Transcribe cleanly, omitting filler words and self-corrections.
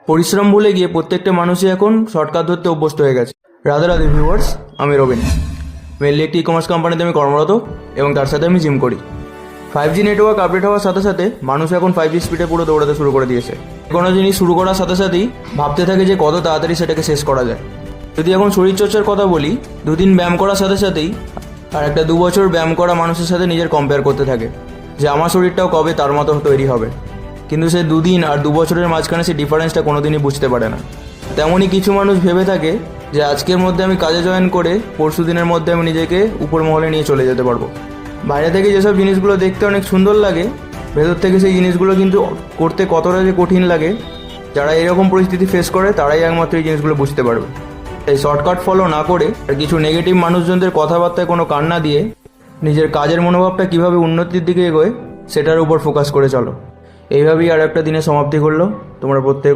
পরিশ্রম ভুলে গিয়ে প্রত্যেকটা মানুষই এখন শর্টকাট ধরতে অভ্যস্ত হয়ে গেছে। রাধে রাধে ভিউয়ার্স, আমি রবিন। মেনলি একটি ই কমার্স কোম্পানিতে আমি কর্মরত এবং তার সাথে আমি জিম করি। 5G নেটওয়ার্ক আপডেট হওয়ার সাথে সাথে মানুষ এখন 5G স্পিডে পুরো দৌড়াতে শুরু করে দিয়েছে। কোনো জিনিস শুরু করার সাথে সাথেই ভাবতে থাকে যে কত তাড়াতাড়ি সেটাকে শেষ করা যায়। যদি এখন শরীরচর্চার কথা বলি, 2 দিন ব্যায়াম করার সাথে সাথেই আর একটা 2 বছর ব্যায়াম করা মানুষের সাথে নিজের কম্পেয়ার করতে থাকে যে আমার শরীরটাও কবে তার মতো তৈরি হবে। কিন্তু সে 2 দিন আর 2 বছরের মাঝখানে সে ডিফারেন্সটা কোনোদিনই বুঝতে পারে না। তেমনই কিছু মানুষ ভেবে থাকে যে আজকের মধ্যে আমি কাজে জয়েন করে পরশু দিনের মধ্যে আমি নিজেকে উপর মহলে নিয়ে চলে যেতে পারবো। বাইরে থেকে যেসব জিনিসগুলো দেখতে অনেক সুন্দর লাগে, ভেতর থেকে সেই জিনিসগুলো কিন্তু করতে কতটা যে কঠিন লাগে, যারা এরকম পরিস্থিতি ফেস করে তারাই একমাত্র এই জিনিসগুলো বুঝতে পারবে। তাই শর্টকাট ফলো না করে আর কিছু নেগেটিভ মানুষজনদের কথাবার্তায় কোনো কান না দিয়ে নিজের কাজের মনোভাবটা কীভাবে উন্নতির দিকে এগোয় সেটার উপর ফোকাস করে চলো। এইভাবেই আর একটা দিনে সমাপ্তি করলো। তোমরা প্রত্যেকে